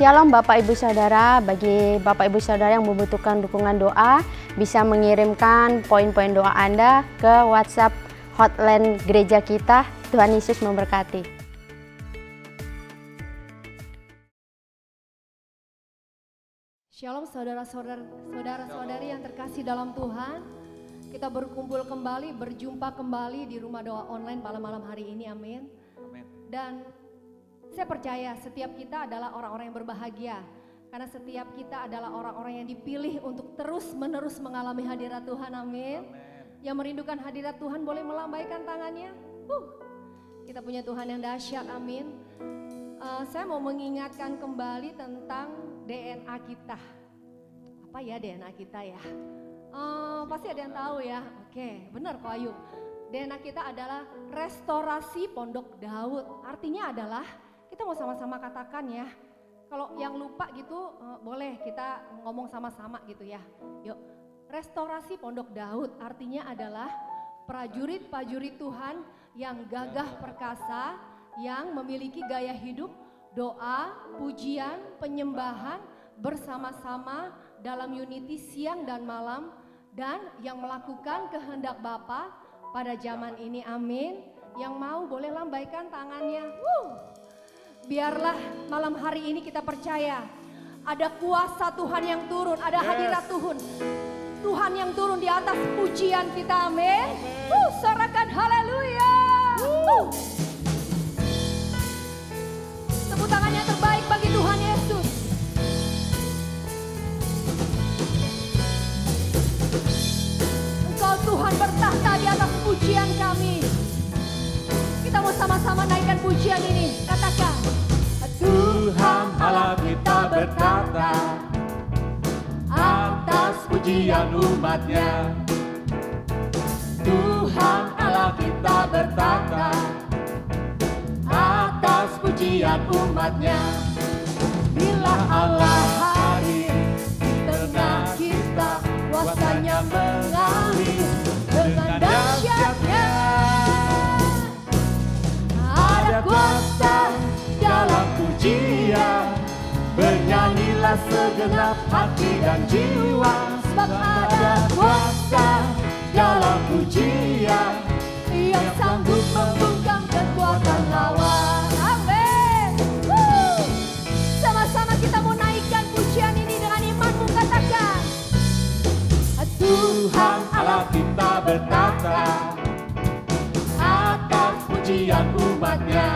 Shalom Bapak Ibu Saudara, bagi Bapak Ibu Saudara yang membutuhkan dukungan doa, bisa mengirimkan poin-poin doa Anda ke WhatsApp hotline gereja kita. Tuhan Yesus memberkati. Shalom saudara-saudari yang terkasih dalam Tuhan. Kita berkumpul kembali, berjumpa kembali di rumah doa online pada malam hari ini, amin. Dan saya percaya setiap kita adalah orang-orang yang berbahagia. Karena setiap kita adalah orang-orang yang dipilih untuk terus-menerus mengalami hadirat Tuhan, amin. Yang merindukan hadirat Tuhan boleh melambaikan tangannya. Kita punya Tuhan yang dahsyat, amin. Saya mau mengingatkan kembali tentang DNA kita. Apa ya DNA kita ya? Pasti ada yang tahu ya. Oke, benar Ko Ayu. DNA kita adalah restorasi Pondok Daud. Artinya adalah, kita mau sama-sama katakan ya. Kalau yang lupa gitu, boleh kita ngomong sama-sama gitu ya. Yuk, restorasi Pondok Daud artinya adalah prajurit-prajurit Tuhan yang gagah perkasa, yang memiliki gaya hidup, doa, pujian, penyembahan bersama-sama dalam unity siang dan malam, dan yang melakukan kehendak Bapa pada zaman ini, amin. Yang mau boleh lambaikan tangannya. Biarlah malam hari ini kita percaya ada kuasa Tuhan yang turun, ada hadirat Tuhan yang turun di atas pujian kita, amin. Sorakan haleluya. Tepuk tangan yang terbaik bagi Tuhan Yesus. Engkau Tuhan bertahta di atas pujian kami. Kita mau sama-sama naikkan pujian ini. Katakan, Tuhan Allah kita bertahta atas pujian umat-Nya. Tuhan Allah kita bertahta atas pujian umat-Nya. Bila Allah hadir di tengah kita, kuasa-Nya mengalir dengan dahsyatnya. Ada kuasa dalam pujian, bernyanyilah segenap hati dan jiwa. Sebab ada kuasa dalam pujian yang sanggup membungkam kekuatan lawan. amin. Sama-sama kita mau naikkan pujian ini dengan imanmu, katakan, Tuhan Allah kita bertahta atas pujian umat-Nya.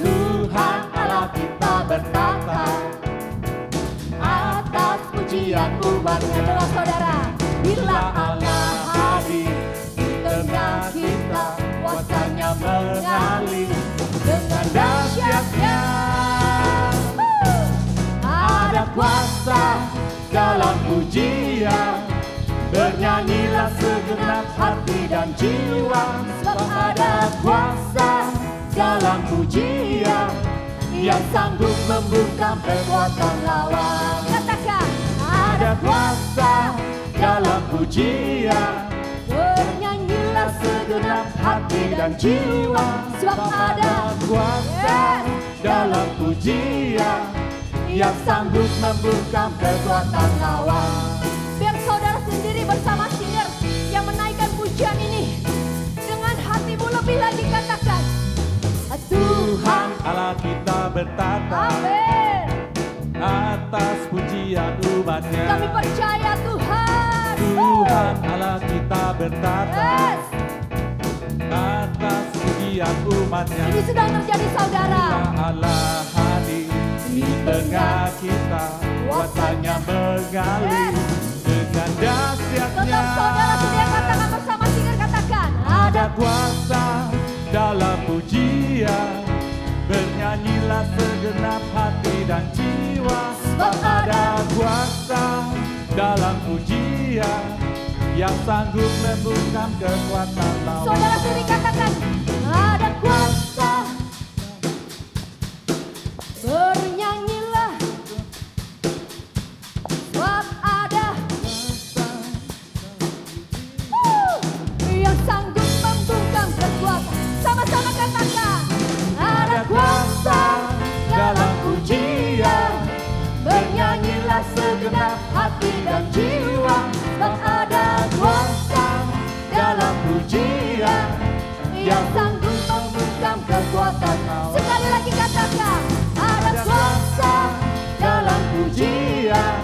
Tuhan Allah kita bertahta atas pujian umat-Nya. Itulah saudara, Bila Allah hadir di tengah kita, kuasa-Nya mengalir dengan dahsyatnya. Ada kuasa dalam pujian, bernyanyilah segenap hati dan jiwa. Sebab ada kuasa dalam pujian yang sanggup membungkam kekuatan lawan. katakan, Ada kuasa dalam pujian, bernyanyilah segenap hati dan jiwa. Sebab ada kuasa dalam pujian yang sanggup membungkam kekuatan lawan. Biar saudara sendiri bersama singer yang menaikkan pujian ini dengan hatimu lebih lagi, katakan, Tuhan Allah kita bertahta amin. atas pujian umat-Nya. Kami percaya Tuhan. Tuhan Allah kita bertahta Yes. atas pujian umat-Nya. Ini sedang terjadi saudara. Allah hadir di tengah kita, kuasa-Nya mengalir dengan dahsyatnya. Tetap saudara sedia katakan bersama singer, katakan, Ada kuasa dalam pujian, bernyanyilah segenap hati dan jiwa. Sebab ada kuasa dalam pujian yang sanggup membungkam kekuatan lawan. saudara sendiri katakan, ada kuasa. Bernyanyilah, sebab ada yang sanggup membungkam kekuatan. Sama-sama katakan, ada kuasa dalam pujian, Bernyanyilah segenap hati dan jiwa, sebab ada kuasa dalam pujian yang sanggup membungkam kekuatan maut. Sekali lagi katakan, Ada kuasa dalam pujian.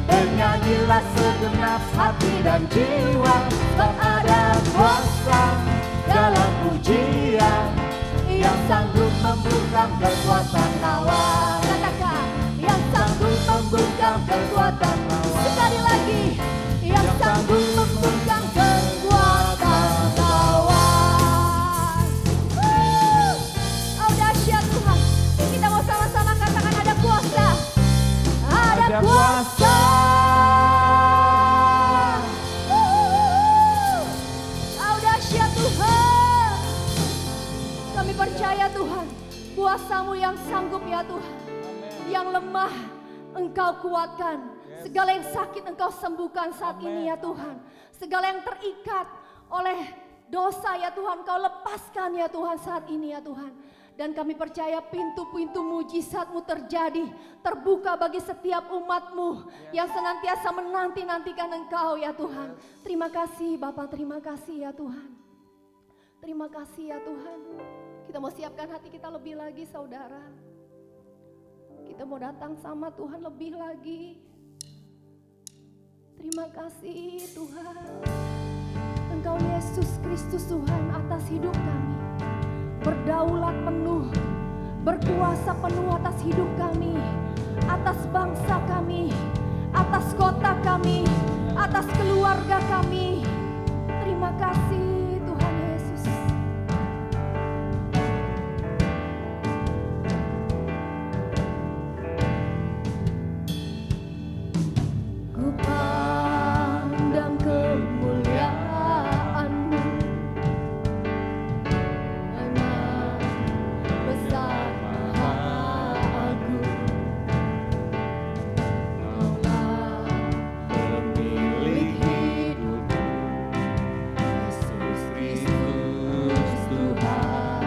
Bernyanyilah segenap hati dan jiwa, sebab ada kuasa dalam pujian yang sanggup membungkam kekuatan lawan. katakan, yang sanggup membungkam kekuatan. Sekali lagi, yang sanggup membungkam kekuatan lawan. Oh dahsyat Tuhan. Kita mau sama-sama katakan ada kuasa. Ada kuasa. Oh dahsyat Tuhan. Kami percaya Tuhan, kuasa-Mu yang sanggup ya Tuhan. Yang lemah Engkau kuatkan. Segala yang sakit Engkau sembuhkan saat ini ya Tuhan. Segala yang terikat oleh dosa ya Tuhan, Engkau lepaskan ya Tuhan saat ini ya Tuhan. Dan kami percaya pintu-pintu mujizat-Mu terjadi, terbuka bagi setiap umat-Mu yang senantiasa menanti-nantikan Engkau ya Tuhan. Terima kasih Bapa, terima kasih ya Tuhan. Terima kasih ya Tuhan. Kita mau siapkan hati kita lebih lagi saudara. Kita mau datang sama Tuhan lebih lagi. Terima kasih Tuhan. Engkau Yesus Kristus Tuhan atas hidup kami. Berdaulat penuh, berkuasa penuh atas hidup kami. Atas bangsa kami, atas kota kami, atas keluarga kami. Terima kasih Tuhan Yesus. Ku pandang kemuliaan-Mu, memang besar maha agung. Maulah pemilik hidup, Yesus Kristus Tuhan.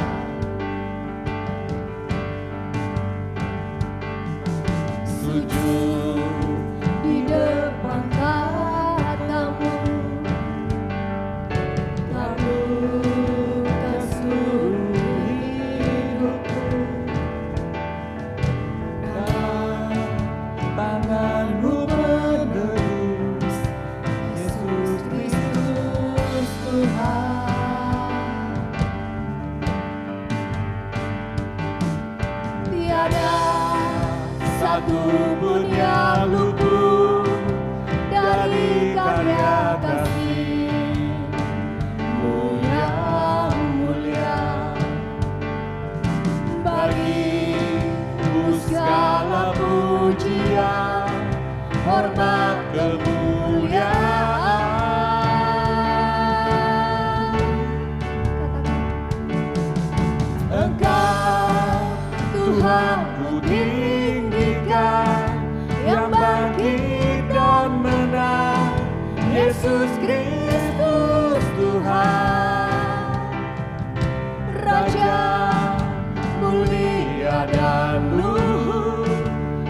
Sujud di depan tahta-Mu, kabulkan seluruh hidupku. Dan tangan-Mu menerus, Yesus Kristus Tuhan. Tiada satu pun yang luput dari karya kasih-Mu yang mulia. Bagi-Mu segala pujian, hormat, kemuliaan. Engkau Tuhan ku tinggikan, yang bangkit dan menang, Yesus Kristus Tuhan. Raja mulia dan luhur,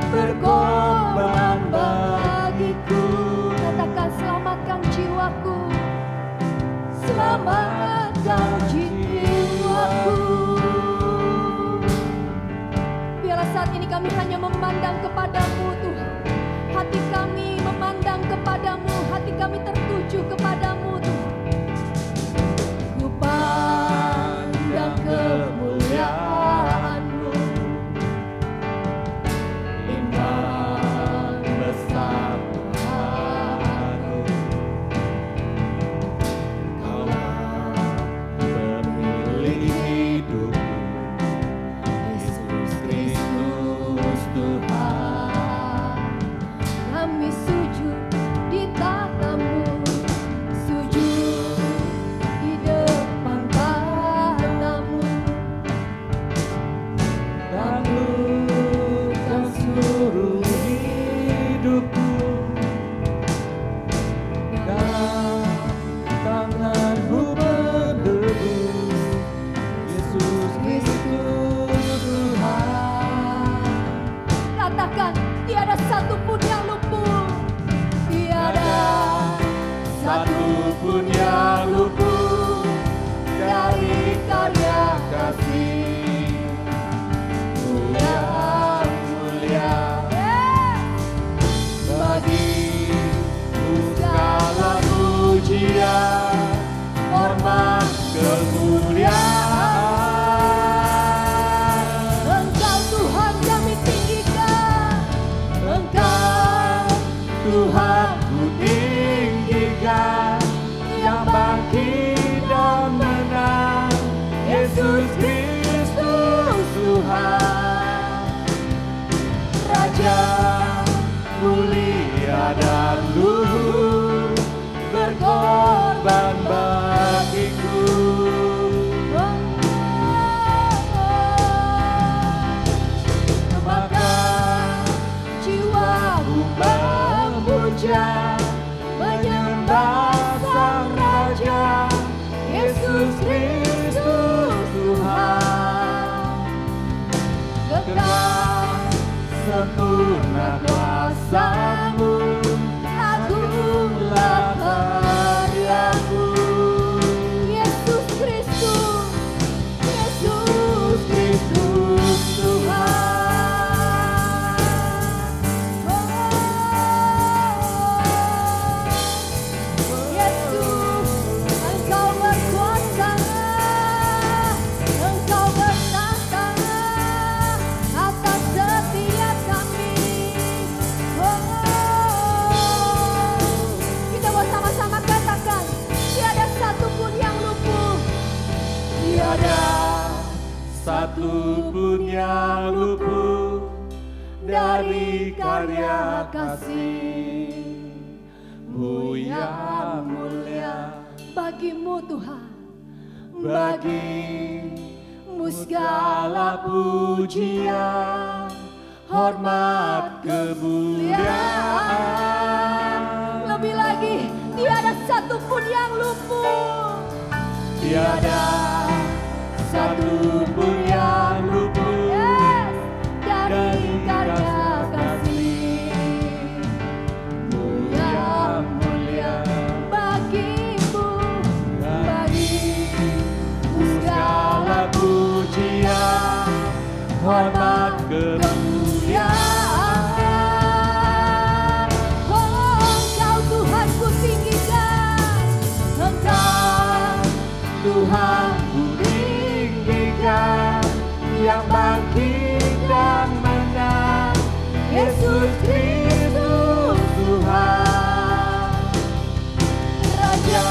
berkorban bagiku. satupun yang luput. Tiada satupun yang luput dari karya kasih-Mu yang mulia. Bagi-Mu segala pujian, hormat, kemuliaan. Engkau Tuhan kami tinggikan. Engkau Tuhan ku tinggikan, yang bangkit dan menang, Yesus Kristus Tuhan. Raja mulia dan luhur, berkorban bagiku. Maka jiwaku memuja, menyembah Sang Raja, Yesus Kristus Tuhan. Kekal sempurna kuasa-Mu, agunglah karya-Mu. Yesus Kristus, Yesus Kristus Tuhan. Yesus, Engkau berkuasa, Engkau bertahta atas setiap kami. Kita bersama-sama katakan, tiada satupun yang luput. Tiada satupun yang luput dari karya kasih-Mu yang mulia. Bagi-Mu Tuhan, Bagi-Mu segala pujian, hormat, kemuliaan. lebih lagi, tiada satupun yang luput. Tiada satupun yang luput Yes, dari karya kasih-Mu yang mulia. Bagi-Mu Segala pujian, hormat, kemuliaan. Oh, Engkau Tuhan ku tinggikan. Engkau Tuhan ku tinggikan, yang bangkit dan menang, Yesus Kristus Tuhan. Raja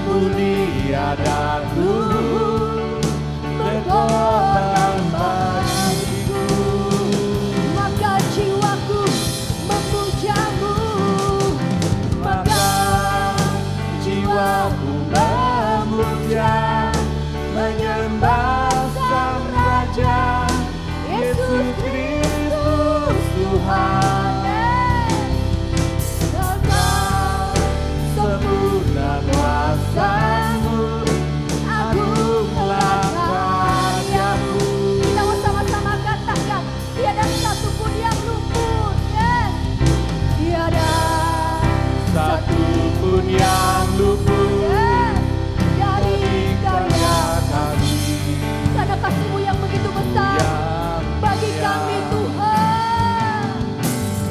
mulia dan luhur, berkorban bagiku. Maka jiwaku memuja-Mu. Maka jiwaku memuja, menyembah Sang Raja, Yesus Kristus Tuhan. Engkau sempurna kuasa-Mu, agunglah karya-Mu. Kita bersama-sama katakan, tiada satupun yang luput. Yes. Tiada Satupun yang luput yes, dari karya kasih karena kasih-Mu yang begitu besar yang bagi mulia. kami Tuhan.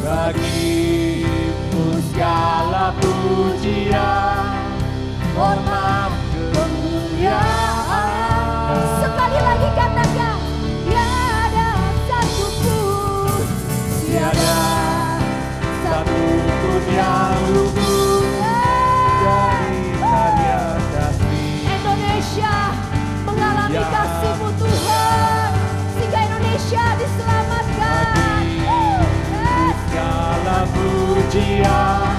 Bagi-Mu segala pujian, hormat, kemuliaan. Sekali lagi katakan, tiada satupun, Tiada satupun yang luput dari karya kasih. Indonesia mengalami Ya. kasih-Mu Tuhan, sehingga Indonesia diselamatkan. Yes. Segala pujian,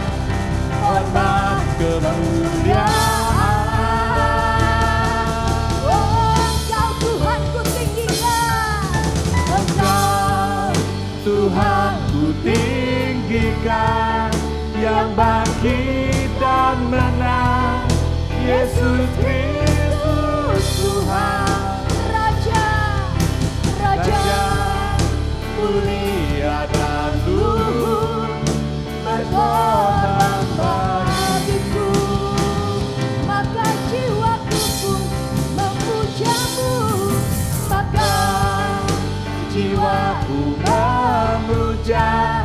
hormat, kemuliaan. Oh, Engkau Tuhan ku tinggikan. Engkau Tuhan ku tinggikan, yang bangkit dan menang, Yesus Kristus Tuhan. Raja, Raja, Raja mulia dan luhur, memuja,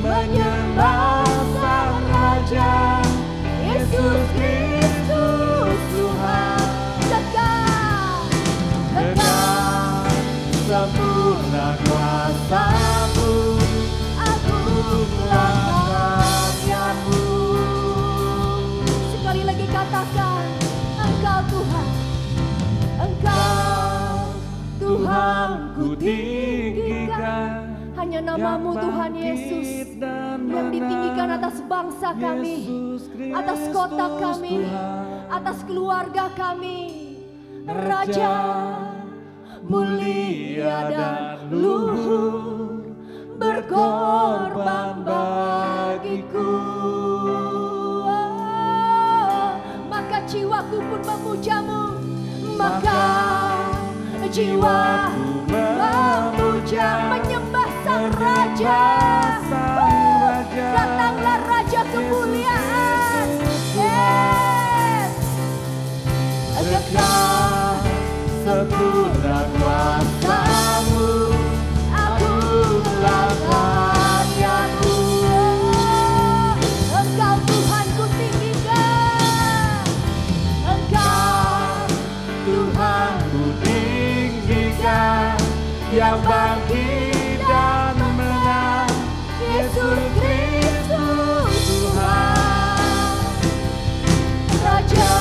menyembah Sang Raja, Yesus Kristus Tuhan. Tegak sempurna kuasa-Mu, agunglah karya-Mu. Sekali lagi katakan, Engkau Tuhan, Engkau Tuhan ku tinggikan, hanya nama-Mu Tuhan Yesus yang ditinggikan atas bangsa kami, atas kota kami, atas keluarga kami. Raja mulia dan luhur, berkorban bagiku. Maka jiwaku pun memuja-Mu, maka jiwaku memuja, menyembah Sang Raja. Datanglah Raja kemuliaan. Tegak sempurna kuasa-Mu, agunglah karya-Mu. Engkau Tuhan ku tinggikan, Engkau Tuhan ku tinggikan, yang bangkit dan menang, Yesus Kristus Tuhan. Raja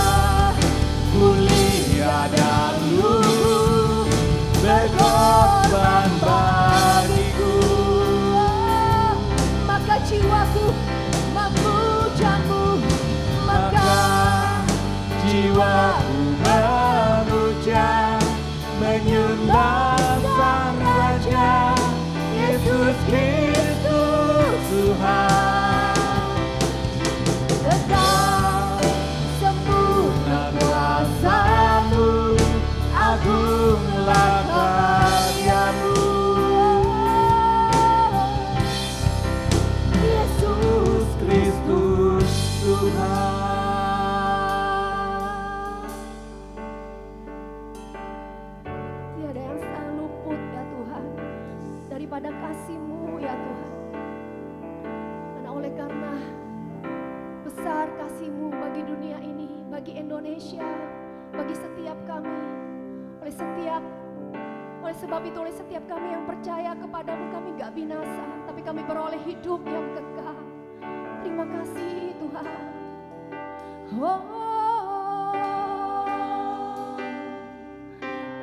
Mulia dan luhur, berkorban bagiku. maka jiwaku memuja-Mu, maka Jiwaku memuja, menyembah Sang Raja, Yesus Kristus Tuhan. Engkau sempurna kuasa-Mu, agunglah karya-Mu. Yesus Kristus Tuhan. Tiada yang sedang luput ya Tuhan daripada kasih-Mu ya Tuhan. Dan oleh karena besar kasih-Mu bagi dunia ini, bagi Indonesia, bagi setiap kami, oleh sebab itu oleh setiap kami yang percaya kepadamu, kami gak binasa, tapi kami beroleh hidup yang kekal. Terima kasih Tuhan.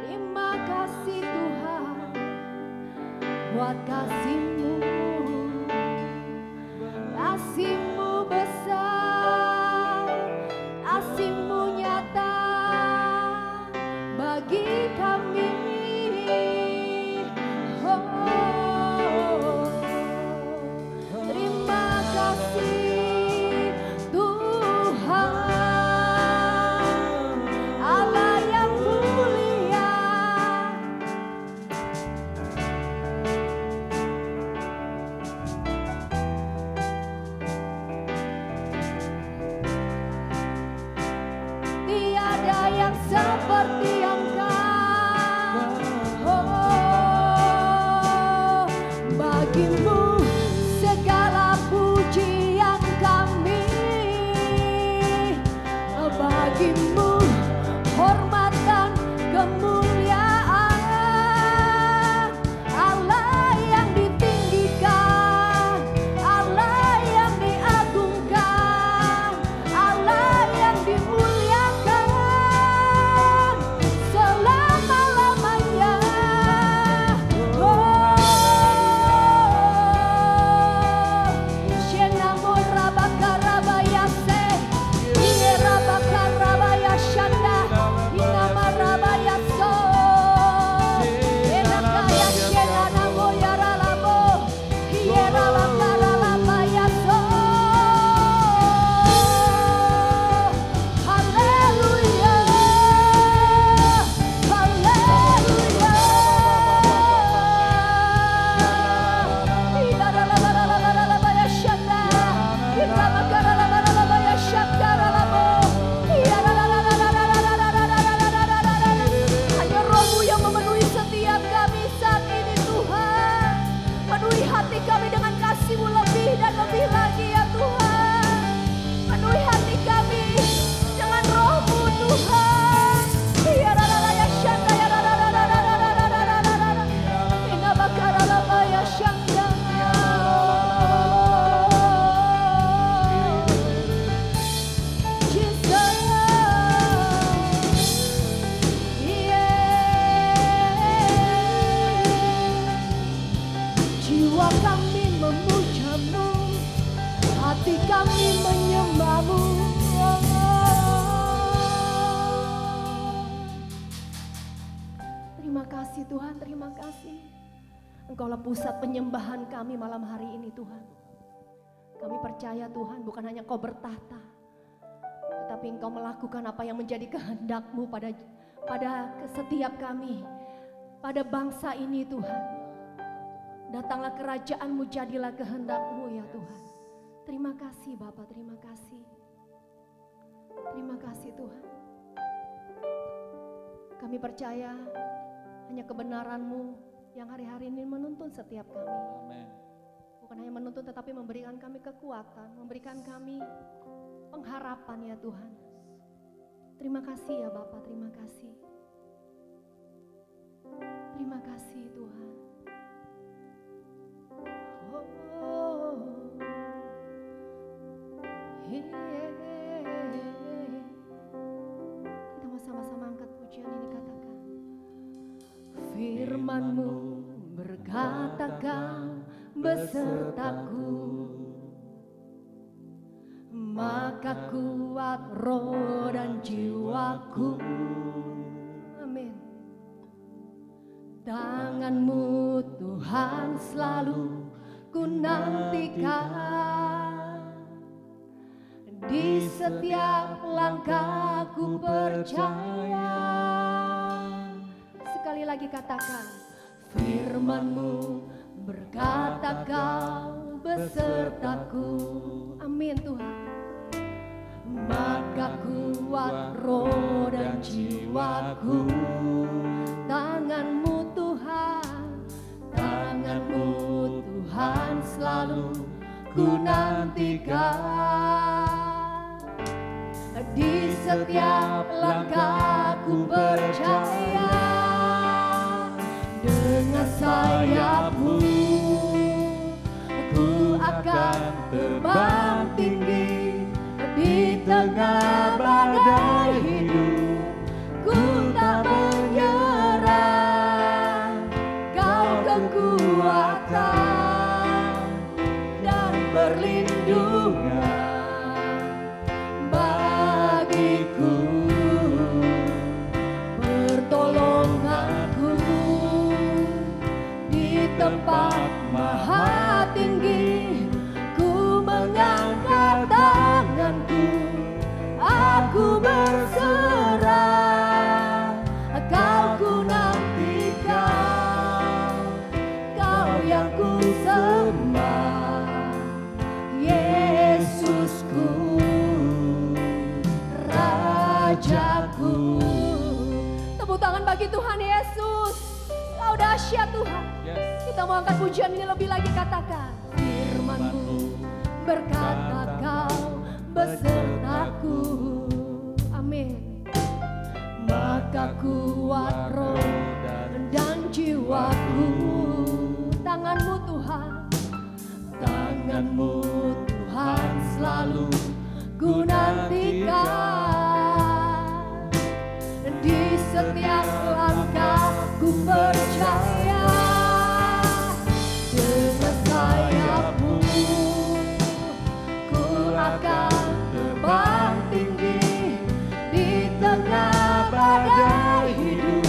Terima kasih Tuhan buat kasih-Mu. Kasih-Mu besar, kasih-Mu nyata bagi kami. Terima kasih Tuhan, Allah yang mulia. Tiada yang seperti Engkau. Bagimu segala pujian kami, bagimu hormat dan kemuliaan. Allah yang ditinggikan, Allah yang diagungkan, Allah yang dimuliakan. kasih Tuhan, terima kasih. Engkaulah pusat penyembahan kami malam hari ini Tuhan. Kami percaya Tuhan, bukan hanya Engkau bertahta, tetapi Engkau melakukan apa yang menjadi kehendak-Mu pada setiap kami, pada bangsa ini Tuhan. Datanglah kerajaan-Mu, jadilah kehendak-Mu ya Tuhan. Terima kasih Bapa, terima kasih. Terima kasih Tuhan. Kami percaya hanya kebenaran-Mu yang hari-hari ini menuntun setiap kami. Amin. Bukan hanya menuntun tetapi memberikan kami kekuatan, memberikan kami pengharapan ya Tuhan. Terima kasih ya Bapa, terima kasih. Terima kasih Tuhan. Kita mau sama-sama angkat pujian ini, katakan. Firman-Mu berkata Kau besertaku, maka kuat roh dan jiwaku. Amin. Tangan-Mu Tuhan selalu ku nantikan, di setiap langkahku percaya. Sekali lagi katakan, firman-Mu berkata Kau besertaku. Amin Tuhan. Maka kuat roh dan jiwaku. Tangan-Mu Tuhan, tangan-Mu Tuhan selalu ku nantikan, di setiap langkahku percaya. Dengan sayap-Mu ku akan terbang tinggi, di tengah badai hidup ku tak menyerah. Kau kekuatan dan perlindungan bagiku, pertolonganku di tempat maha tinggi. Ku mengangkat tanganku, aku berserah. Kau ku nantikan, Kau yang ku sembah, Yesusku, Rajaku. Tepuk tangan bagi Tuhan Yesus. Kau dahsyat Tuhan. Kita mau angkat pujian ini lebih lagi, katakan. Firman-Mu berkata Kau besertaku. Amin. Maka kuat roh dan jiwaku. Tangan-Mu Tuhan, tangan-Mu Tuhan selalu ku nantikan, di setiap langkahku percaya. Dengan sayap-Mu ku akan terbang tinggi, di tengah badai hidup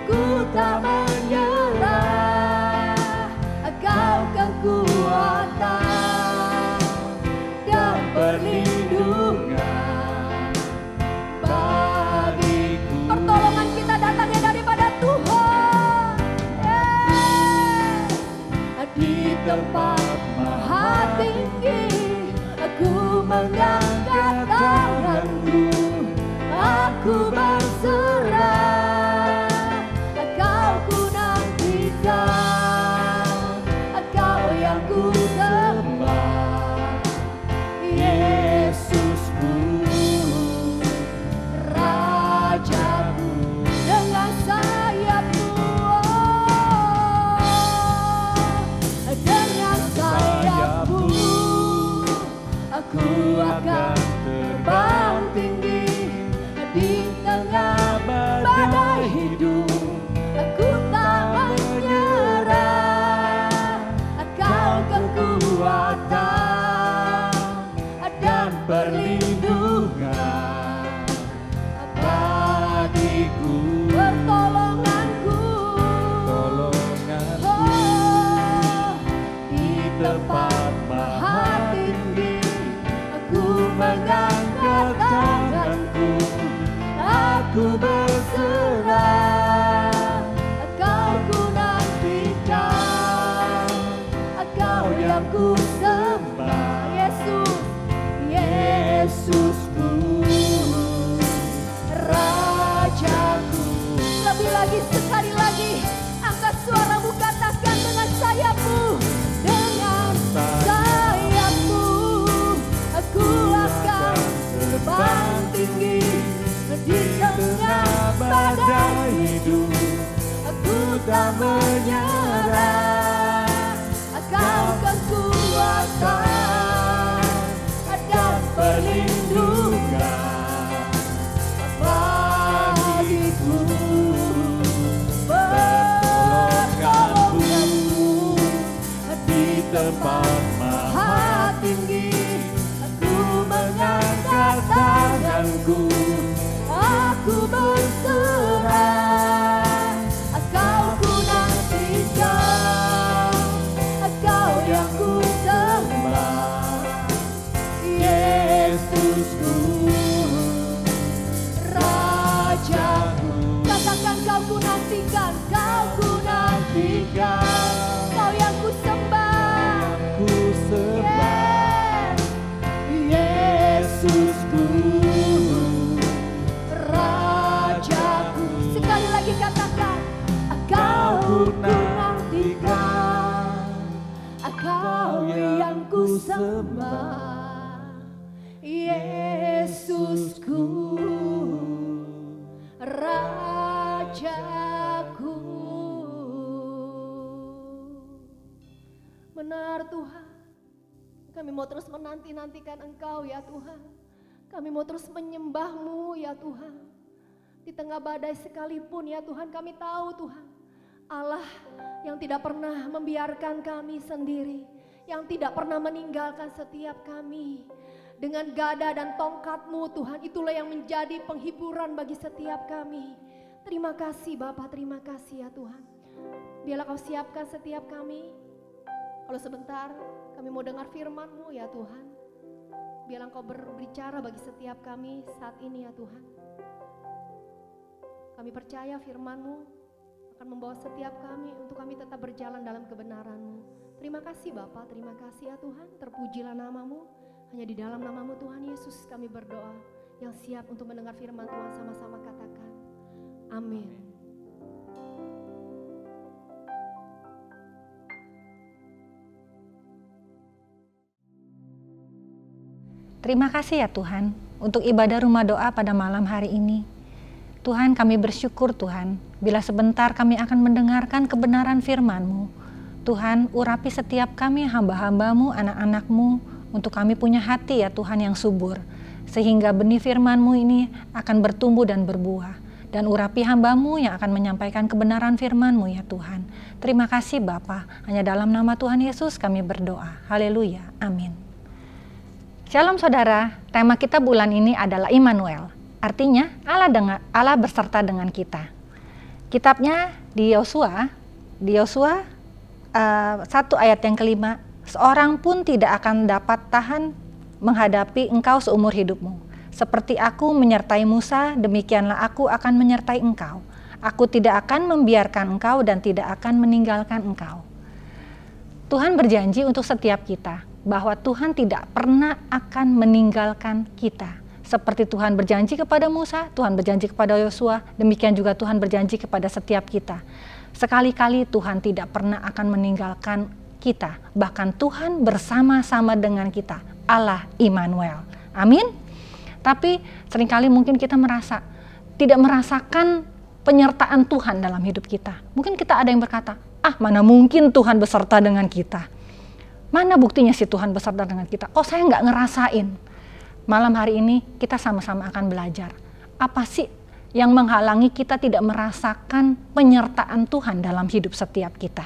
ku tak menyerah. Kau kekuatan dan perlindungan bagiku. Pertolongan kita datangnya daripada Tuhan. Di tempat maha tinggi aku mengangkat tanganku, aku berserah. Kau ku nantikan, Kau yang ku sembah, Yesusku, Rajaku. Dengan sayap-Mu, dengan sayap-Mu aku akan terbang tinggi, di tengah badai hidup aku tak menyerah. Kau kekuatan dan perlindungan bagiku, pertolonganku tak menyerah. Kau kekuatan dan perlindungan bagiku. Pertolonganmu di tempat maha tinggi. Aku mengangkat tanganku, aku berserah. Kau ku nantikan, Kau yang ku sembah, Yesusku, Rajaku. Katakan kau ku nantikan, kau ku nantikan, kau yang ku sembah, Ku sembah, Yesusku, Rajaku. Sekali lagi katakan, kau ku nantikan, kau yang ku sembah, Yesusku, Rajaku. Benar Tuhan, kami mau terus menanti-nantikan Engkau ya Tuhan. Kami mau terus menyembah-Mu ya Tuhan. Di tengah badai sekalipun ya Tuhan, kami tahu Tuhan, Allah yang tidak pernah membiarkan kami sendiri, yang tidak pernah meninggalkan setiap kami. Dengan gada dan tongkat-Mu Tuhan, itulah yang menjadi penghiburan bagi setiap kami. Terima kasih Bapa, terima kasih ya Tuhan. Biarlah Kau siapkan setiap kami. Kalau sebentar kami mau dengar firman-Mu ya Tuhan. Biarlah Engkau berbicara bagi setiap kami saat ini ya Tuhan. Kami percaya firman-Mu akan membawa setiap kami untuk kami tetap berjalan dalam kebenaran-Mu. Terima kasih Bapa, terima kasih ya Tuhan. Terpujilah nama-Mu. Hanya di dalam nama-Mu Tuhan Yesus kami berdoa. Yang siap untuk mendengar firman Tuhan sama-sama katakan. Amin. Terima kasih ya Tuhan untuk ibadah rumah doa pada malam hari ini. Tuhan, kami bersyukur Tuhan bila sebentar kami akan mendengarkan kebenaran firman-Mu. Tuhan, urapi setiap kami hamba-hamba-Mu, anak-anak-Mu, untuk kami punya hati ya Tuhan yang subur, sehingga benih firman-Mu ini akan bertumbuh dan berbuah. Dan urapi hamba-Mu yang akan menyampaikan kebenaran firman-Mu ya Tuhan. Terima kasih Bapa, hanya dalam nama Tuhan Yesus kami berdoa. Haleluya, amin. Shalom saudara, tema kita bulan ini adalah Immanuel. Artinya Allah beserta dengan kita. Kitabnya di Yosua 1 ayat yang kelima, seorang pun tidak akan dapat tahan menghadapi engkau seumur hidupmu. Seperti aku menyertai Musa, demikianlah aku akan menyertai engkau. Aku tidak akan membiarkan engkau dan tidak akan meninggalkan engkau. Tuhan berjanji untuk setiap kita bahwa Tuhan tidak pernah akan meninggalkan kita. Seperti Tuhan berjanji kepada Musa, Tuhan berjanji kepada Yosua, demikian juga Tuhan berjanji kepada setiap kita. Sekali-kali Tuhan tidak pernah akan meninggalkan kita. Bahkan Tuhan bersama-sama dengan kita. Allah Immanuel. Amin. Tapi seringkali mungkin kita tidak merasakan penyertaan Tuhan dalam hidup kita. Mungkin kita ada yang berkata, mana mungkin Tuhan beserta dengan kita. Mana buktinya sih Tuhan beserta dengan kita? Kok saya nggak ngerasain? Malam hari ini kita sama-sama akan belajar. Apa sih yang menghalangi kita tidak merasakan penyertaan Tuhan dalam hidup setiap kita?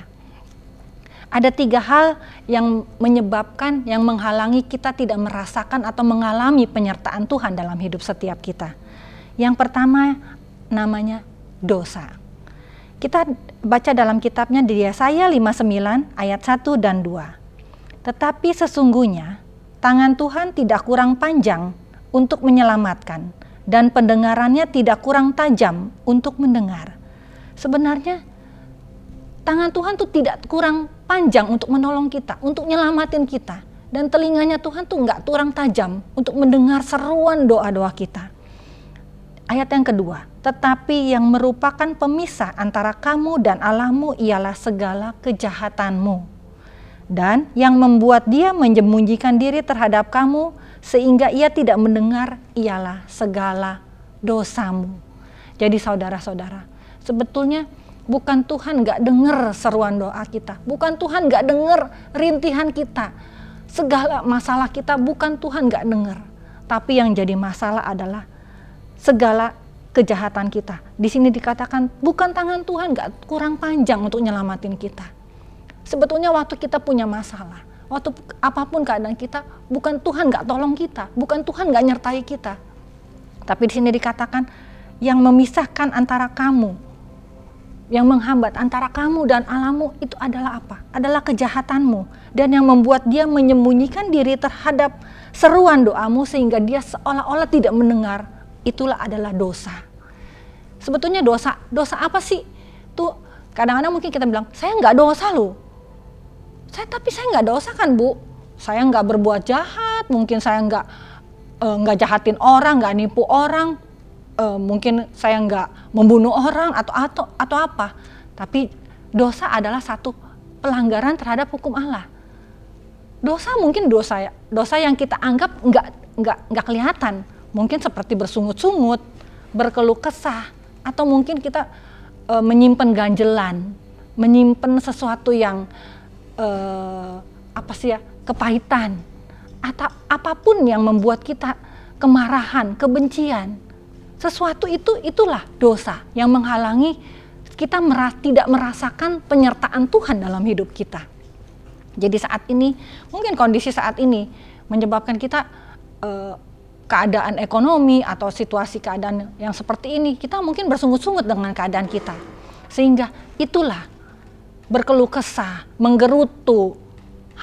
Ada 3 hal yang menyebabkan, yang menghalangi kita tidak merasakan atau mengalami penyertaan Tuhan dalam hidup setiap kita. Yang pertama namanya dosa. Kita baca dalam kitabnya di Yesaya 59 ayat 1 dan 2. Tetapi sesungguhnya tangan Tuhan tidak kurang panjang untuk menyelamatkan dan pendengarannya tidak kurang tajam untuk mendengar. Sebenarnya tangan Tuhan tuh tidak kurang panjang untuk menolong kita, untuk nyelamatin kita. Dan telinganya Tuhan tuh nggak kurang tajam untuk mendengar seruan doa-doa kita. Ayat yang kedua, tetapi yang merupakan pemisah antara kamu dan Allahmu ialah segala kejahatanmu. Dan yang membuat dia menyembunyikan diri terhadap kamu sehingga ia tidak mendengar ialah segala dosamu. Jadi saudara-saudara, sebetulnya Bukan Tuhan gak denger seruan doa kita. Bukan Tuhan gak denger rintihan kita. Segala masalah kita bukan Tuhan gak denger. Tapi yang jadi masalah adalah segala kejahatan kita. Di sini dikatakan bukan tangan Tuhan gak kurang panjang untuk nyelamatin kita. Sebetulnya waktu kita punya masalah, waktu apapun keadaan kita, bukan Tuhan gak tolong kita. Bukan Tuhan gak nyertai kita. Tapi di sini dikatakan yang memisahkan antara kamu, yang menghambat antara kamu dan Allahmu itu adalah apa? Adalah kejahatanmu. Dan yang membuat dia menyembunyikan diri terhadap seruan doamu sehingga dia seolah-olah tidak mendengar. Itulah adalah dosa. Sebetulnya dosa apa sih? Tuh kadang-kadang mungkin kita bilang, saya nggak dosa loh. Tapi saya nggak dosa kan Bu? Saya nggak berbuat jahat, mungkin saya nggak jahatin orang, nggak nipu orang. Mungkin saya nggak membunuh orang atau apa, tapi dosa adalah satu pelanggaran terhadap hukum Allah. Dosa mungkin dosa yang kita anggap nggak kelihatan, mungkin seperti bersungut-sungut, berkeluh kesah, atau mungkin kita menyimpan ganjelan, menyimpan sesuatu yang kepahitan, atau apapun yang membuat kita kemarahan, kebencian. Sesuatu itulah dosa yang menghalangi kita tidak merasakan penyertaan Tuhan dalam hidup kita. Jadi saat ini, mungkin kondisi saat ini menyebabkan kita keadaan ekonomi atau situasi keadaan yang seperti ini, kita mungkin bersungut-sungut dengan keadaan kita. Sehingga itulah berkeluh kesah, menggerutu,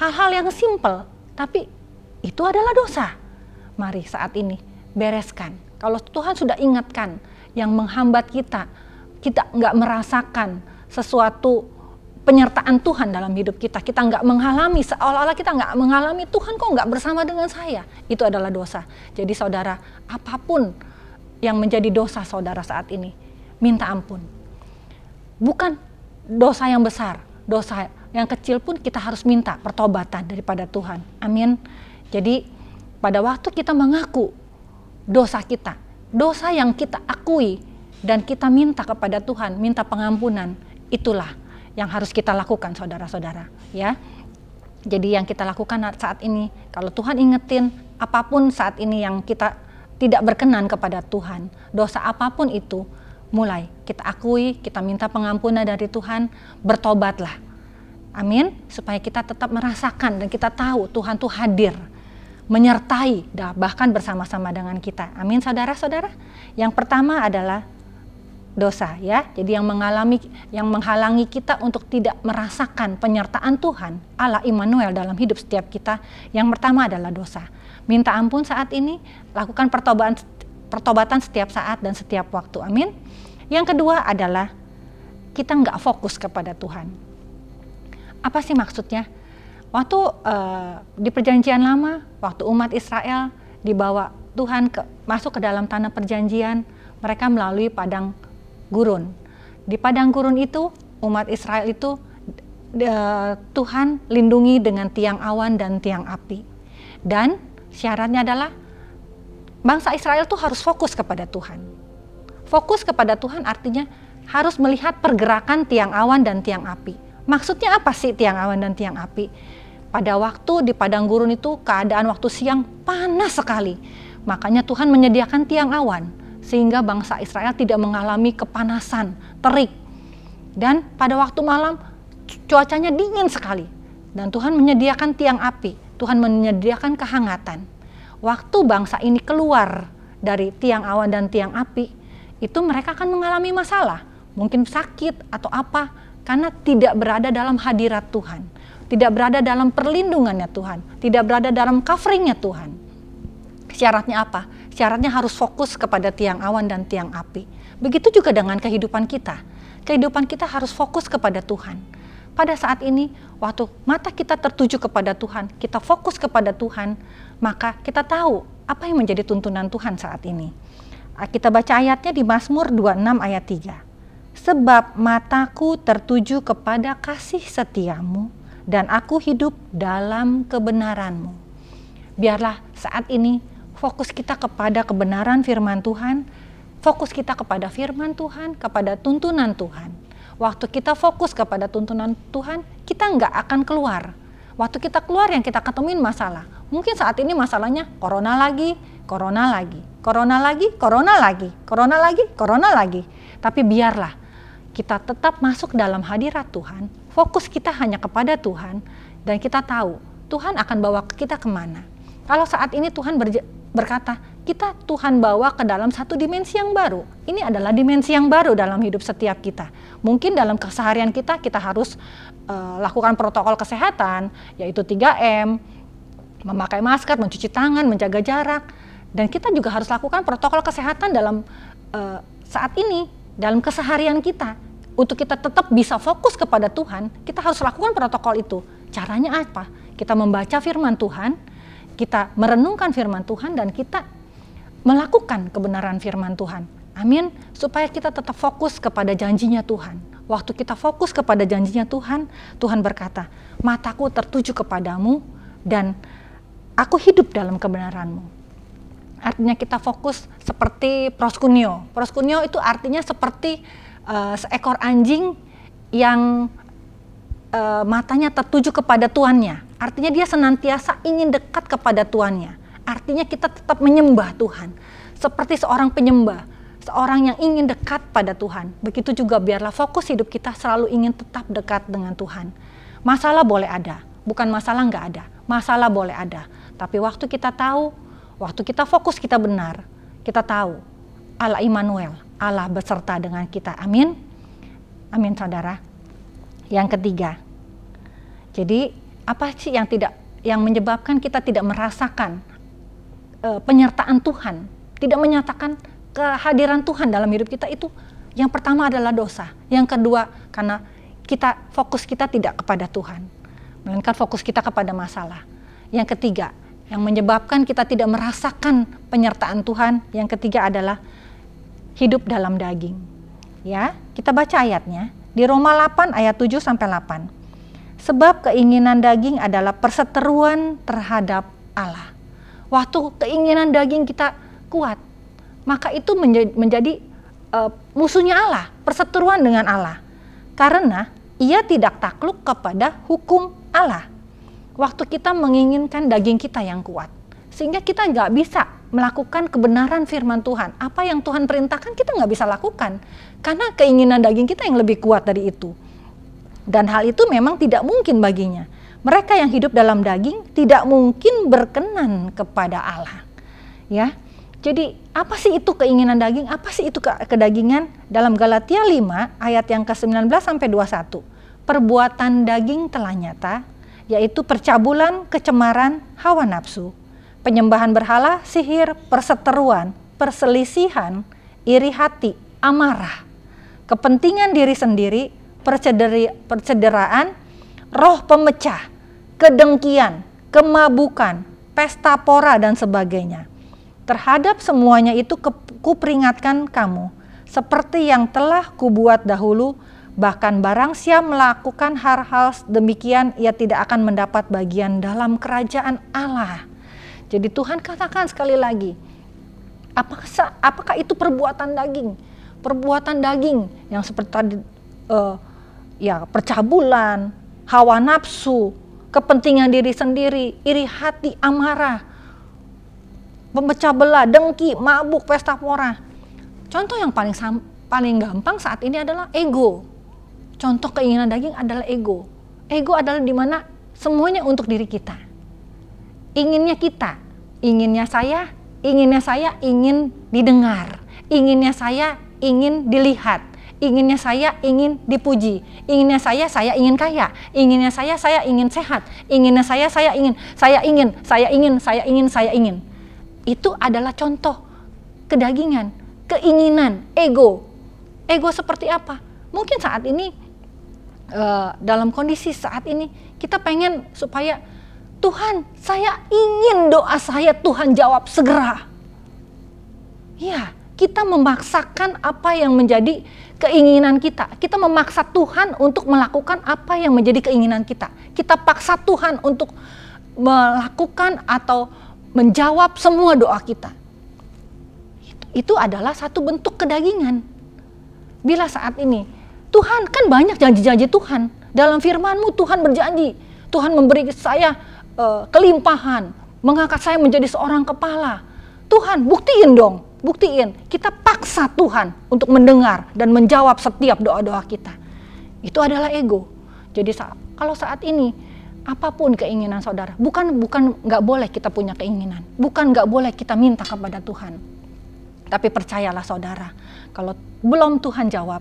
hal-hal yang simpel, tapi itu adalah dosa. Mari saat ini bereskan. Kalau Tuhan sudah ingatkan yang menghambat kita nggak merasakan sesuatu penyertaan Tuhan dalam hidup kita nggak mengalami, seolah-olah kita nggak mengalami, Tuhan kok nggak bersama dengan saya, itu adalah dosa. Jadi saudara, apapun yang menjadi dosa saudara saat ini, minta ampun. Bukan dosa yang besar, dosa yang kecil pun kita harus minta pertobatan daripada Tuhan. Amin. Jadi pada waktu kita mengaku dosa kita, dosa yang kita akui dan kita minta kepada Tuhan, minta pengampunan, itulah yang harus kita lakukan saudara-saudara, ya. Jadi yang kita lakukan saat ini, kalau Tuhan ingetin apapun saat ini yang kita tidak berkenan kepada Tuhan, dosa apapun itu, mulai kita akui, kita minta pengampunan dari Tuhan, bertobatlah. Amin, supaya kita tetap merasakan dan kita tahu Tuhan tuh hadir, menyertai, bahkan bersama-sama dengan kita. Amin saudara-saudara. Yang pertama adalah dosa, ya. Jadi yang menghalangi kita untuk tidak merasakan penyertaan Tuhan, Allah Immanuel dalam hidup setiap kita. Yang pertama adalah dosa. Minta ampun saat ini, lakukan pertobatan setiap saat dan setiap waktu. Amin. Yang kedua adalah kita nggak fokus kepada Tuhan. Apa sih maksudnya? Waktu di perjanjian lama, waktu umat Israel dibawa Tuhan masuk ke dalam tanah perjanjian, mereka melalui padang gurun. Di padang gurun itu, umat Israel itu Tuhan lindungi dengan tiang awan dan tiang api. Dan syaratnya adalah bangsa Israel itu harus fokus kepada Tuhan. Fokus kepada Tuhan artinya harus melihat pergerakan tiang awan dan tiang api. Maksudnya apa sih tiang awan dan tiang api? Pada waktu di padang gurun itu keadaan waktu siang panas sekali. Makanya Tuhan menyediakan tiang awan sehingga bangsa Israel tidak mengalami kepanasan, terik. Dan pada waktu malam cuacanya dingin sekali. Dan Tuhan menyediakan tiang api, Tuhan menyediakan kehangatan. Waktu bangsa ini keluar dari tiang awan dan tiang api, itu mereka akan mengalami masalah. Mungkin sakit atau apa, karena tidak berada dalam hadirat Tuhan. Tidak berada dalam perlindungannya Tuhan, tidak berada dalam coveringnya Tuhan. Syaratnya apa? Syaratnya harus fokus kepada tiang awan dan tiang api. Begitu juga dengan kehidupan kita. Kehidupan kita harus fokus kepada Tuhan. Pada saat ini, waktu mata kita tertuju kepada Tuhan, kita fokus kepada Tuhan, maka kita tahu apa yang menjadi tuntunan Tuhan saat ini. Kita baca ayatnya di Mazmur 26 ayat 3. Sebab mataku tertuju kepada kasih setiamu, dan aku hidup dalam kebenaran-Mu. Biarlah saat ini fokus kita kepada kebenaran firman Tuhan, fokus kita kepada firman Tuhan, kepada tuntunan Tuhan. Waktu kita fokus kepada tuntunan Tuhan, kita nggak akan keluar. Waktu kita keluar yang kita ketemuin masalah. Mungkin saat ini masalahnya corona lagi, corona lagi, corona lagi, corona lagi, corona lagi, corona lagi. Tapi biarlah kita tetap masuk dalam hadirat Tuhan, fokus kita hanya kepada Tuhan, dan kita tahu Tuhan akan bawa kita kemana. Kalau saat ini Tuhan berkata, kita Tuhan bawa ke dalam satu dimensi yang baru. Ini adalah dimensi yang baru dalam hidup setiap kita. Mungkin dalam keseharian kita harus lakukan protokol kesehatan, yaitu 3M, memakai masker, mencuci tangan, menjaga jarak. Dan kita juga harus lakukan protokol kesehatan dalam saat ini, dalam keseharian kita. Untuk kita tetap bisa fokus kepada Tuhan, kita harus lakukan protokol itu. Caranya apa? Kita membaca firman Tuhan, kita merenungkan firman Tuhan, dan kita melakukan kebenaran firman Tuhan. Amin. Supaya kita tetap fokus kepada janjinya Tuhan. Waktu kita fokus kepada janjinya Tuhan, Tuhan berkata, mataku tertuju kepadamu dan aku hidup dalam kebenaranmu. Artinya kita fokus seperti proskuneo. Proskuneo itu artinya seperti seekor anjing yang matanya tertuju kepada tuannya. Artinya dia senantiasa ingin dekat kepada tuannya. Artinya kita tetap menyembah Tuhan. Seperti seorang penyembah, seorang yang ingin dekat pada Tuhan. Begitu juga biarlah fokus hidup kita selalu ingin tetap dekat dengan Tuhan. Masalah boleh ada, bukan masalah nggak ada. Masalah boleh ada. Tapi waktu kita tahu, waktu kita fokus kita benar, kita tahu Allah Immanuel, Allah beserta dengan kita. Amin. Amin saudara. Yang ketiga, jadi apa sih yang menyebabkan kita tidak merasakan penyertaan Tuhan, tidak menyatakan kehadiran Tuhan dalam hidup kita itu? Yang pertama adalah dosa. Yang kedua karena fokus kita tidak kepada Tuhan, melainkan fokus kita kepada masalah. Yang ketiga yang menyebabkan kita tidak merasakan penyertaan Tuhan, yang ketiga adalah hidup dalam daging. Ya, kita baca ayatnya di Roma 8 ayat 7 sampai 8. Sebab keinginan daging adalah perseteruan terhadap Allah. Waktu keinginan daging kita kuat, maka itu menjadi musuhnya Allah, perseteruan dengan Allah. Karena ia tidak takluk kepada hukum Allah. Waktu kita menginginkan daging kita yang kuat, sehingga kita nggak bisa melakukan kebenaran firman Tuhan. Apa yang Tuhan perintahkan kita nggak bisa lakukan, karena keinginan daging kita yang lebih kuat dari itu. Dan hal itu memang tidak mungkin baginya. Mereka yang hidup dalam daging tidak mungkin berkenan kepada Allah. Ya, jadi apa sih itu keinginan daging? Apa sih itu kedagingan? Dalam Galatia 5 ayat yang ke-19 sampai 21. Perbuatan daging telah nyata, yaitu percabulan, kecemaran, hawa nafsu, penyembahan berhala, sihir, perseteruan, perselisihan, iri hati, amarah, kepentingan diri sendiri, percederaan, roh pemecah, kedengkian, kemabukan, pesta pora dan sebagainya. Terhadap semuanya itu kuperingatkan kamu, seperti yang telah kubuat dahulu, bahkan barang siapa melakukan hal-hal demikian, ia tidak akan mendapat bagian dalam kerajaan Allah. Jadi Tuhan katakan sekali lagi, apakah itu perbuatan daging? Perbuatan daging yang seperti tadi, percabulan, hawa nafsu, kepentingan diri sendiri, iri hati, amarah, pemecah belah, dengki, mabuk, pesta pora. Contoh yang paling gampang saat ini adalah ego. Contoh keinginan daging adalah ego. Ego adalah di mana semuanya untuk diri kita. Inginnya kita, inginnya saya ingin didengar, inginnya saya ingin dilihat, inginnya saya ingin dipuji, inginnya saya ingin kaya, inginnya saya ingin sehat, inginnya saya ingin. Itu adalah contoh kedagingan, keinginan, ego. Ego seperti apa? Mungkin saat ini, dalam kondisi saat ini, kita pengen supaya Tuhan, saya ingin doa saya Tuhan jawab segera. Ya, kita memaksakan apa yang menjadi keinginan kita. Kita memaksa Tuhan untuk melakukan apa yang menjadi keinginan kita. Kita paksa Tuhan untuk melakukan atau menjawab semua doa kita. Itu adalah satu bentuk kedagingan. Bila saat ini Tuhan, kan banyak janji-janji Tuhan. Dalam firman-Mu Tuhan berjanji, Tuhan memberi saya kelimpahan, mengangkat saya menjadi seorang kepala. Tuhan, buktiin dong, buktiin. Kita paksa Tuhan untuk mendengar dan menjawab setiap doa-doa kita. Itu adalah ego. Jadi kalau saat ini, apapun keinginan saudara, bukan nggak boleh kita punya keinginan, bukan nggak boleh kita minta kepada Tuhan. Tapi percayalah saudara, kalau belum Tuhan jawab,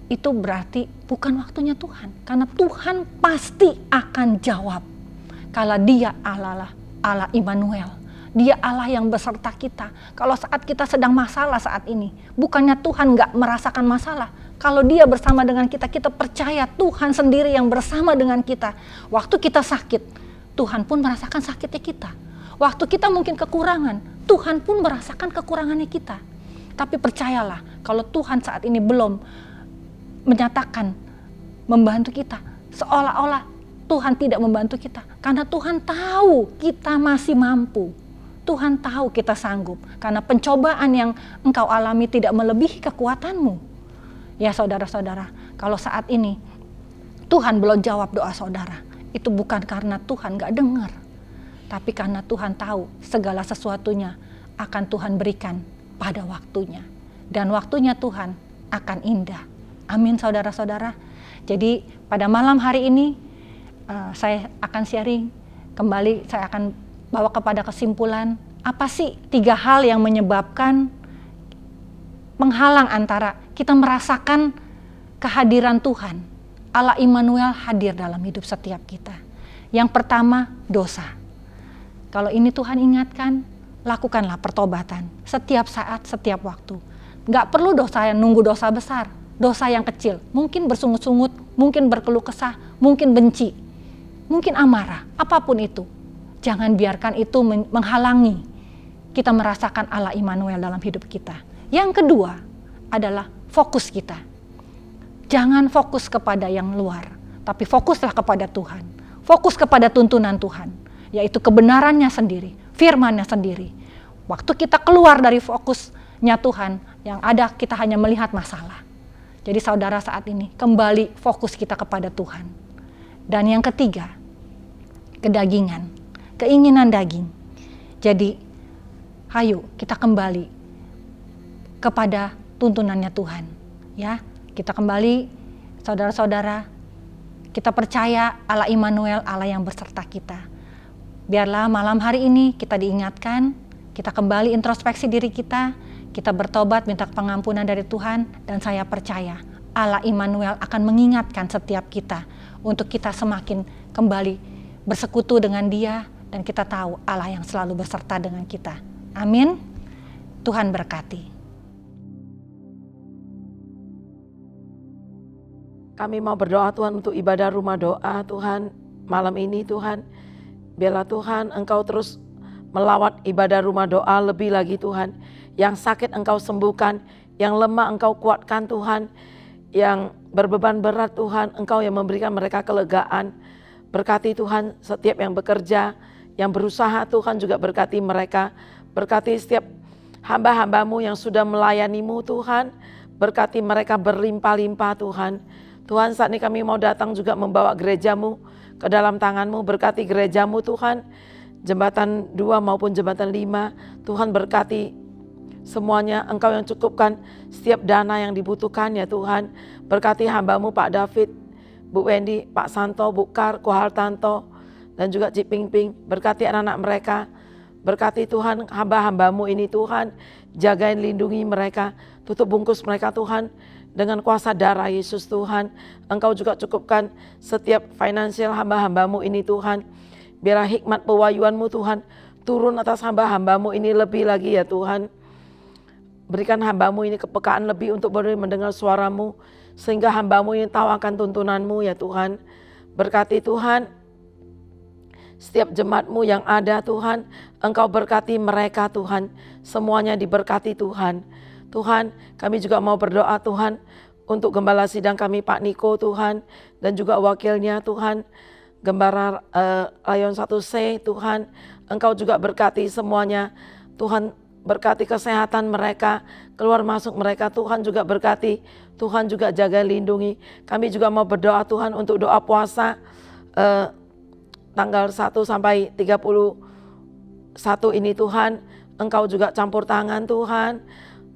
itu berarti bukan waktunya Tuhan. Karena Tuhan pasti akan jawab. Kalau Dia Allah Immanuel, Dia Allah yang beserta kita. Kalau saat kita sedang masalah saat ini, bukannya Tuhan nggak merasakan masalah. Kalau Dia bersama dengan kita, kita percaya Tuhan sendiri yang bersama dengan kita. Waktu kita sakit, Tuhan pun merasakan sakitnya kita. Waktu kita mungkin kekurangan, Tuhan pun merasakan kekurangannya kita. Tapi percayalah, kalau Tuhan saat ini belum menyatakan membantu kita, seolah-olah Tuhan tidak membantu kita. Karena Tuhan tahu kita masih mampu. Tuhan tahu kita sanggup. Karena pencobaan yang engkau alami tidak melebihi kekuatanmu. Ya saudara-saudara, kalau saat ini Tuhan belum jawab doa saudara, itu bukan karena Tuhan gak dengar, tapi karena Tuhan tahu segala sesuatunya akan Tuhan berikan pada waktunya. Dan waktunya Tuhan akan indah. Amin saudara-saudara. Jadi pada malam hari ini saya akan sharing kembali, saya akan bawa kepada kesimpulan, apa sih 3 hal yang menyebabkan menghalang antara kita merasakan kehadiran Tuhan. Allah Immanuel hadir dalam hidup setiap kita. Yang pertama, dosa. Kalau ini Tuhan ingatkan, lakukanlah pertobatan setiap saat, setiap waktu. Gak perlu dosa yang nunggu dosa besar, dosa yang kecil. Mungkin bersungut-sungut, mungkin berkeluh kesah, mungkin benci, mungkin amarah, apapun itu. Jangan biarkan itu menghalangi kita merasakan Allah Immanuel dalam hidup kita. Yang kedua adalah fokus kita. Jangan fokus kepada yang luar, tapi fokuslah kepada Tuhan. Fokus kepada tuntunan Tuhan, yaitu kebenarannya sendiri, firman-Nya sendiri. Waktu kita keluar dari fokusnya Tuhan, yang ada kita hanya melihat masalah. Jadi saudara saat ini kembali fokus kita kepada Tuhan. Dan yang ketiga, kedagingan, keinginan daging. Jadi ayo kita kembali kepada tuntunannya Tuhan. Ya, kita kembali saudara-saudara, kita percaya Allah Immanuel, Allah yang berserta kita. Biarlah malam hari ini kita diingatkan, kita kembali introspeksi diri kita bertobat, minta pengampunan dari Tuhan, dan saya percaya Allah Immanuel akan mengingatkan setiap kita untuk kita semakin kembali bersekutu dengan Dia, dan kita tahu Allah yang selalu berserta dengan kita. Amin. Tuhan berkati. Kami mau berdoa Tuhan untuk ibadah rumah doa Tuhan malam ini Tuhan. Biarlah Tuhan Engkau terus melawat ibadah rumah doa lebih lagi Tuhan. Yang sakit Engkau sembuhkan, yang lemah Engkau kuatkan Tuhan. Yang berbeban berat Tuhan, Engkau yang memberikan mereka kelegaan. Berkati Tuhan setiap yang bekerja, yang berusaha Tuhan juga berkati mereka. Berkati setiap hamba-hambamu yang sudah melayani-Mu Tuhan. Berkati mereka berlimpah-limpah Tuhan. Tuhan saat ini kami mau datang juga membawa gereja-Mu ke dalam tangan-Mu. Berkati gereja-Mu Tuhan, jembatan 2 maupun jembatan 5. Tuhan berkati semuanya, Engkau yang cukupkan setiap dana yang dibutuhkan ya Tuhan. Berkati hamba-Mu Pak David, Bu Wendy, Pak Santo, Bu Kar, Ko Hartanto, dan juga Cik Ping Ping. Berkati anak-anak mereka. Berkati Tuhan hamba-hamba-Mu ini Tuhan. Jagain, lindungi mereka. Tutup bungkus mereka Tuhan dengan kuasa darah Yesus Tuhan. Engkau juga cukupkan setiap finansial hamba-hamba-Mu ini Tuhan. Biarlah hikmat pewahyuan-Mu Tuhan turun atas hamba-hamba-Mu ini lebih lagi ya Tuhan. Berikan hamba-Mu ini kepekaan lebih untuk boleh mendengar suara-Mu. Sehingga hamba-Mu ini tahu akan tuntunan-Mu ya Tuhan. Berkati Tuhan setiap jemaat-Mu yang ada Tuhan. Engkau berkati mereka Tuhan. Semuanya diberkati Tuhan. Tuhan, kami juga mau berdoa Tuhan untuk Gembala Sidang kami Pak Niko Tuhan, dan juga wakilnya Tuhan, Gembala Rayon 1C Tuhan. Engkau juga berkati semuanya Tuhan, berkati kesehatan mereka, keluar masuk mereka. Tuhan juga berkati, Tuhan juga jaga lindungi. Kami juga mau berdoa Tuhan untuk doa puasa tanggal 1 sampai 31 ini Tuhan. Engkau juga campur tangan Tuhan.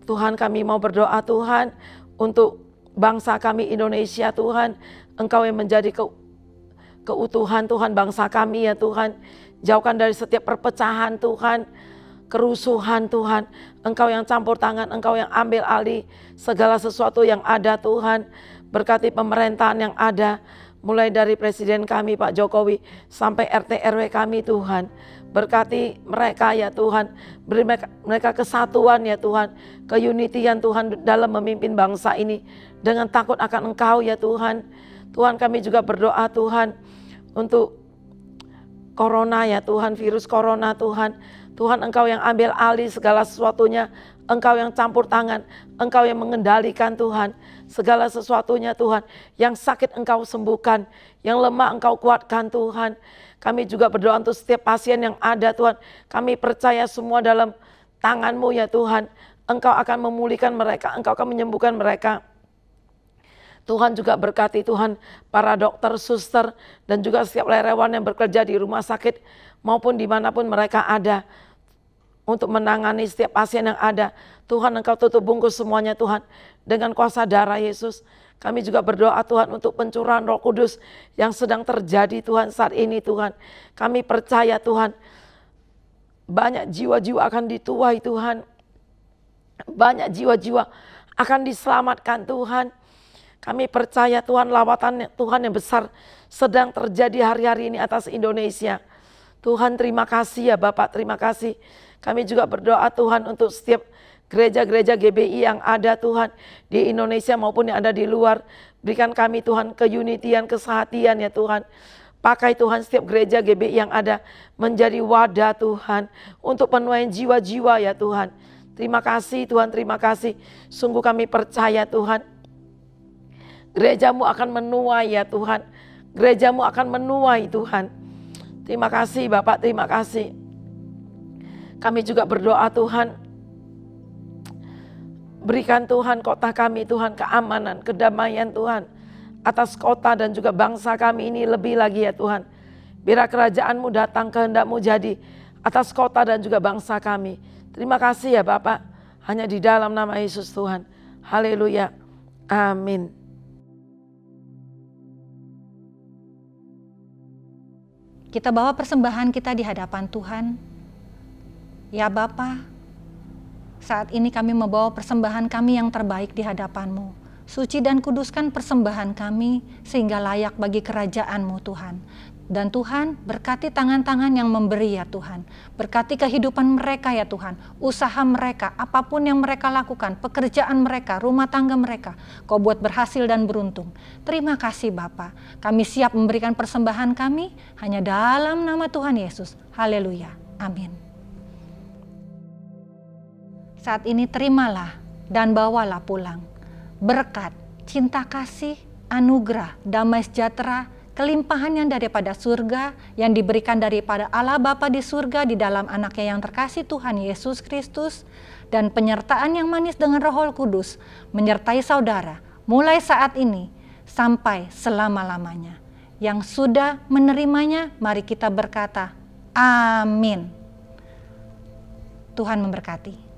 Tuhan, kami mau berdoa Tuhan untuk bangsa kami Indonesia Tuhan. Engkau yang menjadi keutuhan Tuhan bangsa kami ya Tuhan. Jauhkan dari setiap perpecahan Tuhan, kerusuhan Tuhan. Engkau yang campur tangan, Engkau yang ambil alih segala sesuatu yang ada Tuhan. Berkati pemerintahan yang ada, mulai dari Presiden kami Pak Jokowi sampai RT RW kami Tuhan. Berkati mereka ya Tuhan, beri mereka kesatuan ya Tuhan, keunitian Tuhan dalam memimpin bangsa ini dengan takut akan Engkau ya Tuhan. Tuhan, kami juga berdoa Tuhan untuk corona ya Tuhan, virus corona Tuhan. Tuhan, Engkau yang ambil alih segala sesuatunya, Engkau yang campur tangan, Engkau yang mengendalikan Tuhan segala sesuatunya Tuhan. Yang sakit Engkau sembuhkan, yang lemah Engkau kuatkan Tuhan. Kami juga berdoa untuk setiap pasien yang ada Tuhan. Kami percaya semua dalam tangan-Mu ya Tuhan. Engkau akan memulihkan mereka, Engkau akan menyembuhkan mereka. Tuhan juga berkati Tuhan para dokter, suster, dan juga setiap relawan yang bekerja di rumah sakit maupun dimanapun mereka ada. Untuk menangani setiap pasien yang ada. Tuhan, Engkau tutup bungkus semuanya Tuhan dengan kuasa darah Yesus. Kami juga berdoa Tuhan untuk pencurahan Roh Kudus yang sedang terjadi Tuhan saat ini Tuhan. Kami percaya Tuhan banyak jiwa-jiwa akan dituai Tuhan. Banyak jiwa-jiwa akan diselamatkan Tuhan. Kami percaya Tuhan lawatan Tuhan yang besar sedang terjadi hari-hari ini atas Indonesia. Tuhan, terima kasih ya Bapak, terima kasih. Kami juga berdoa Tuhan untuk setiap gereja-gereja GBI yang ada Tuhan di Indonesia maupun yang ada di luar. Berikan kami Tuhan keunitian, kesehatian ya Tuhan. Pakai Tuhan setiap gereja GBI yang ada menjadi wadah Tuhan untuk penuaian jiwa-jiwa ya Tuhan. Terima kasih Tuhan, terima kasih. Sungguh kami percaya Tuhan, gereja-Mu akan menuai ya Tuhan. Gereja-Mu akan menuai Tuhan. Terima kasih Bapak, terima kasih. Kami juga berdoa Tuhan, berikan Tuhan kota kami Tuhan keamanan, kedamaian Tuhan. Atas kota dan juga bangsa kami ini lebih lagi ya Tuhan. Biar kerajaan-Mu datang, kehendak-Mu jadi atas kota dan juga bangsa kami. Terima kasih ya Bapak, hanya di dalam nama Yesus Tuhan. Haleluya, amin. Kita bawa persembahan kita di hadapan Tuhan. Ya Bapa, saat ini kami membawa persembahan kami yang terbaik di hadapan-Mu. Suci dan kuduskan persembahan kami sehingga layak bagi kerajaan-Mu Tuhan. Dan Tuhan, berkati tangan-tangan yang memberi ya Tuhan. Berkati kehidupan mereka ya Tuhan. Usaha mereka, apapun yang mereka lakukan, pekerjaan mereka, rumah tangga mereka. Kau buat berhasil dan beruntung. Terima kasih Bapa. Kami siap memberikan persembahan kami hanya dalam nama Tuhan Yesus. Haleluya. Amin. Saat ini terimalah dan bawalah pulang berkat, cinta kasih, anugerah, damai sejahtera, kelimpahan yang daripada surga yang diberikan daripada Allah Bapa di surga di dalam anaknya yang terkasih Tuhan Yesus Kristus, dan penyertaan yang manis dengan Roh Kudus menyertai saudara mulai saat ini sampai selama-lamanya. Yang sudah menerimanya, mari kita berkata, amin. Tuhan memberkati.